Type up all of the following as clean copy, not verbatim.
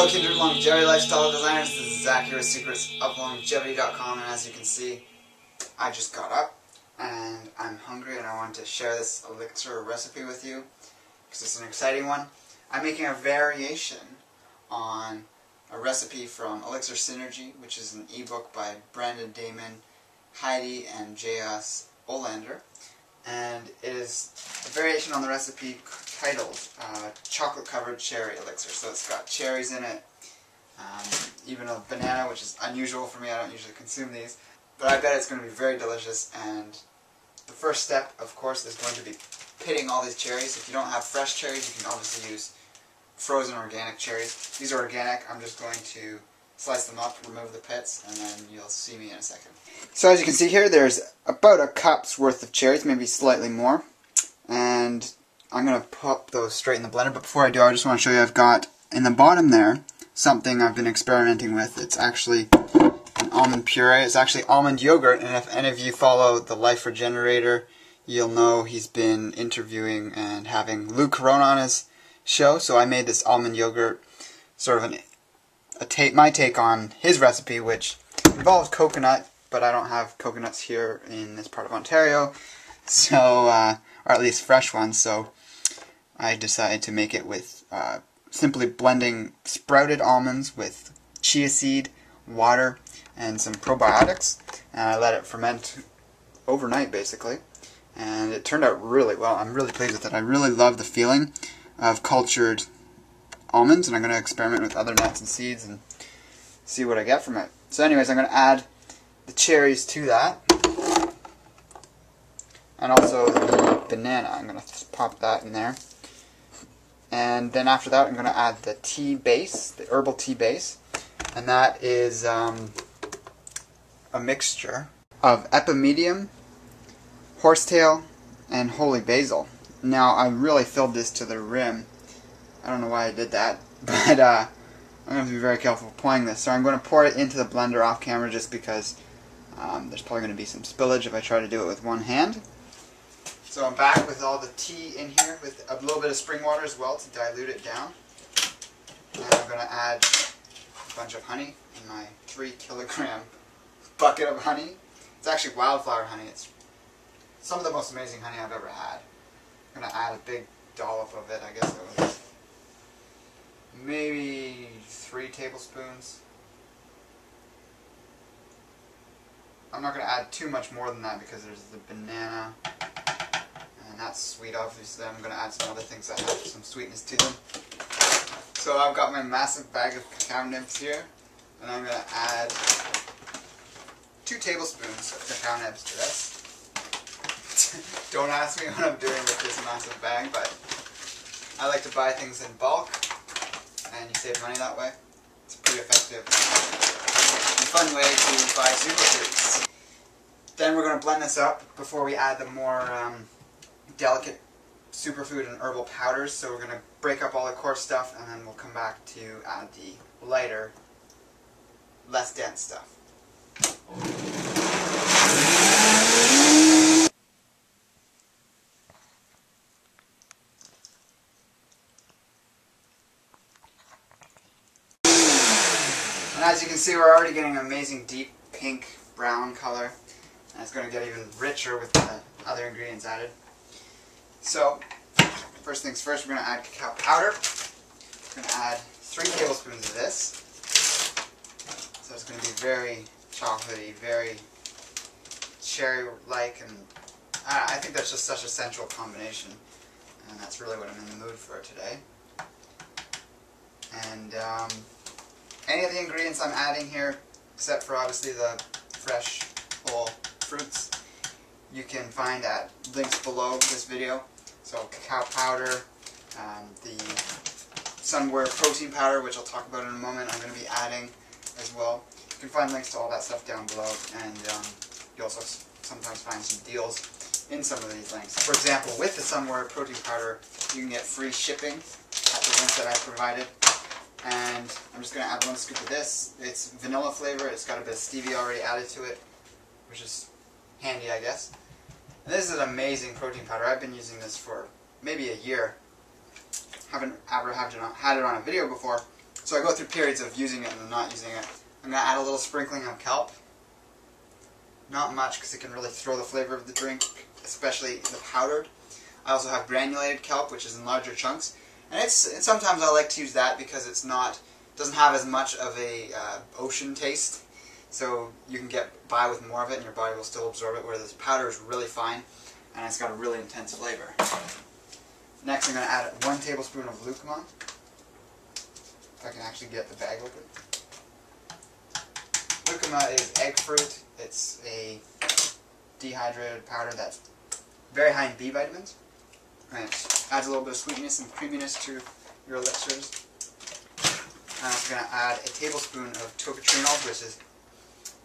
Hello Kindred Longevity Lifestyle Designers, this is Zach here with secretsoflongevity.com, and as you can see, I just got up and I'm hungry and I want to share this elixir recipe with you because it's an exciting one. I'm making a variation on a recipe from Elixir Synergy, which is an ebook by Brandon Damon, Heidi, and J.S. Olander, and it is a variation on the recipe titled Chocolate Covered Cherry Elixir. So it's got cherries in it, even a banana, which is unusual for me. I don't usually consume these, but I bet it's going to be very delicious. And the first step, of course, is going to be pitting all these cherries. If you don't have fresh cherries, you can obviously use frozen organic cherries. These are organic. I'm just going to slice them up, remove the pits, and then you'll see me in a second. So as you can see here, there's about a cup's worth of cherries, maybe slightly more, and I'm going to pop those straight in the blender. But before I do, I just want to show you I've got in the bottom there something I've been experimenting with. It's actually an almond puree. It's actually almond yogurt, and if any of you follow the Life Regenerator, you'll know he's been interviewing and having Lou Corona on his show. So I made this almond yogurt, sort of my take on his recipe, which involves coconut, but I don't have coconuts here in this part of Ontario, so or at least fresh ones. So I decided to make it with simply blending sprouted almonds with chia seed, water, and some probiotics, and I let it ferment overnight basically, and it turned out really well. I'm really pleased with it. I really love the feeling of cultured almonds, and I'm going to experiment with other nuts and seeds and see what I get from it. So anyways, I'm going to add the cherries to that, and also the banana. I'm going to pop that in there. And then after that, I'm going to add the tea base, the herbal tea base, and that is a mixture of epimedium, horsetail, and holy basil. Now, I really filled this to the rim. I don't know why I did that, but I'm going to be very careful pouring this. So I'm going to pour it into the blender off camera just because there's probably going to be some spillage if I try to do it with one hand. So I'm back with all the tea in here with a little bit of spring water as well to dilute it down. And I'm going to add a bunch of honey in my 3-kilogram bucket of honey. It's actually wildflower honey. It's some of the most amazing honey I've ever had. I'm going to add a big dollop of it. I guess it was maybe 3 tablespoons. I'm not going to add too much more than that because there's the banana, and that's sweet obviously. I'm going to add some other things that have some sweetness to them. So I've got my massive bag of cacao nibs here, and I'm going to add 2 tablespoons of cacao nibs to this. Don't ask me what I'm doing with this massive bag, but I like to buy things in bulk, and you save money that way. It's a pretty effective and fun way to buy superfoods. Then we're going to blend this up before we add the more delicate superfood and herbal powders. So we're going to break up all the coarse stuff, and then we'll come back to add the lighter, less dense stuff. And as you can see, we're already getting an amazing deep pink brown color, and it's going to get even richer with the other ingredients added. So first things first, we're going to add cacao powder. We're going to add 3 tablespoons of this. So it's going to be very chocolatey, very cherry-like, and I think that's just such a sensual combination, and that's really what I'm in the mood for today. And any of the ingredients I'm adding here, except for obviously the fresh whole fruits, you can find at links below this video. So cacao powder, the sunware protein powder, which I'll talk about in a moment, I'm going to be adding as well. You can find links to all that stuff down below, and you also sometimes find some deals in some of these links. For example, with the sunware protein powder, you can get free shipping at the link that I provided. And I'm just going to add 1 scoop of this. It's vanilla flavor. It's got a bit of stevia already added to it, which is handy, I guess. And this is an amazing protein powder. I've been using this for maybe a year. Haven't ever had it on a video before, So I go through periods of using it and not using it. I'm going to add a little sprinkling of kelp. Not much because it can really throw the flavor of the drink, especially the powdered. I also have granulated kelp, which is in larger chunks. And sometimes I like to use that because doesn't have as much of a ocean taste. So you can get by with more of it and your body will still absorb it, whereas this powder is really fine and it's got a really intense flavor. Next I'm going to add 1 tablespoon of lucuma. If I can actually get the bag open. Lucuma is egg fruit. It's a dehydrated powder that's very high in B vitamins. And it adds a little bit of sweetness and creaminess to your elixirs. I'm also going to add a tablespoon of tocotrienols, which is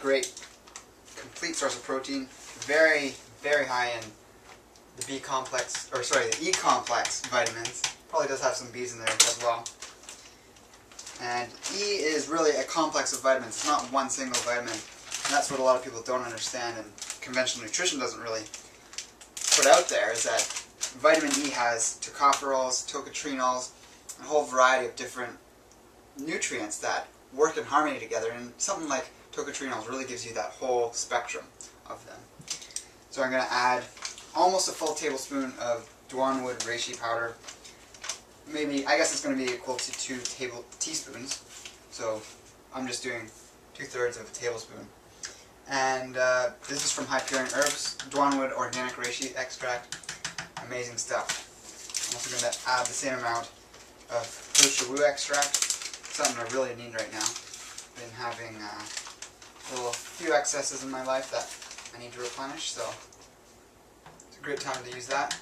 great, complete source of protein. Very, very high in the the E complex vitamins. Probably does have some B's in there as well. And E is really a complex of vitamins. It's not one single vitamin. And that's what a lot of people don't understand, and conventional nutrition doesn't really put out there, is that vitamin E has tocopherols, tocotrienols, a whole variety of different nutrients that work in harmony together, and something like tocotrienols really gives you that whole spectrum of them. So I'm going to add almost a full tablespoon of Dwarnwood reishi powder. Maybe, I guess it's going to be equal to 2 teaspoons. So I'm just doing 2/3 of a tablespoon. And this is from High Purine Herbs, Dwarnwood Organic Reishi Extract. Amazing stuff. I'm also going to add the same amount of Wu extract, something I really need right now. Been having a few excesses in my life that I need to replenish, so it's a great time to use that.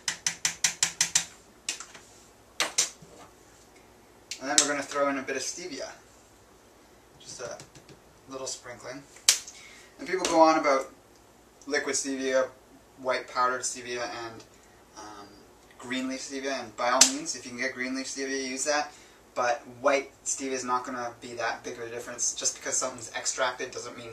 And then we're going to throw in a bit of stevia. Just a little sprinkling. And people go on about liquid stevia, white powdered stevia, and green leaf stevia, and by all means, if you can get green leaf stevia, use that. But white stevia is not going to be that big of a difference. Just because something's extracted doesn't mean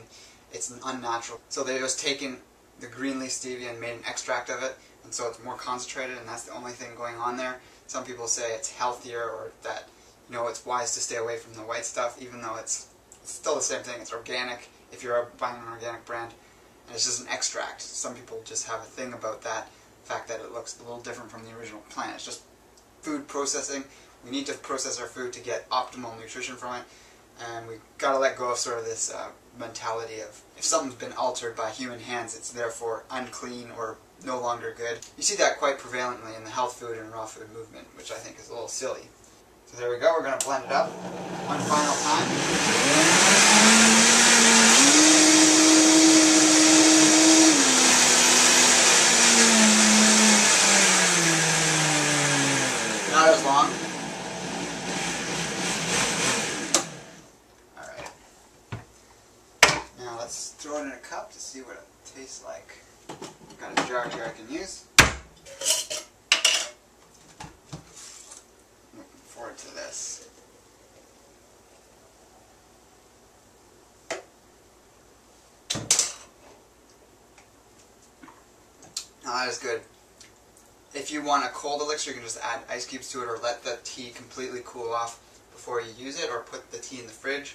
it's unnatural. So they've just taken the green leaf stevia and made an extract of it, and so it's more concentrated, and that's the only thing going on there. Some people say it's healthier, or that it's wise to stay away from the white stuff, even though it's still the same thing. It's organic if you're buying an organic brand, and it's just an extract. Some people just have a thing about that fact that it looks a little different from the original plant. It's just food processing. We need to process our food to get optimal nutrition from it, and we've got to let go of sort of this mentality of if something's been altered by human hands, it's therefore unclean or no longer good. You see that quite prevalently in the health food and raw food movement, which I think is a little silly. So there we go, we're going to blend it up one final time. Not as long. Alright. Now let's throw it in a cup to see what it tastes like. I've got a jar here I can use. Looking forward to this. Now that is good. If you want a cold elixir, you can just add ice cubes to it, or let the tea completely cool off before you use it, or put the tea in the fridge.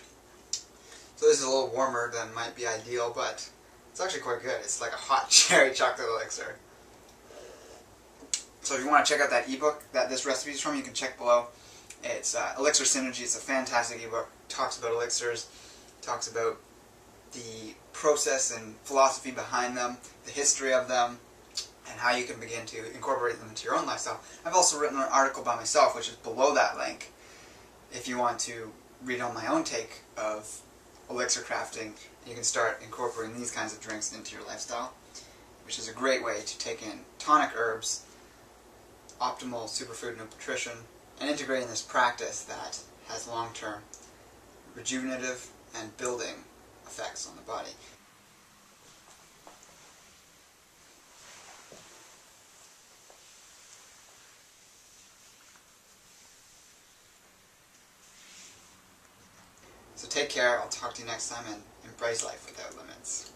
So this is a little warmer than might be ideal, but it's actually quite good. It's like a hot cherry chocolate elixir. So if you want to check out that ebook that this recipe is from, you can check below. It's Elixir Synergy. It's a fantastic ebook. It talks about elixirs, talks about the process and philosophy behind them, the history of them, and how you can begin to incorporate them into your own lifestyle. I've also written an article by myself, which is below that link, if you want to read on my own take of elixir crafting. You can start incorporating these kinds of drinks into your lifestyle, which is a great way to take in tonic herbs, optimal superfood nutrition, and integrating this practice that has long-term rejuvenative and building effects on the body. So take care, I'll talk to you next time, and embrace life without limits.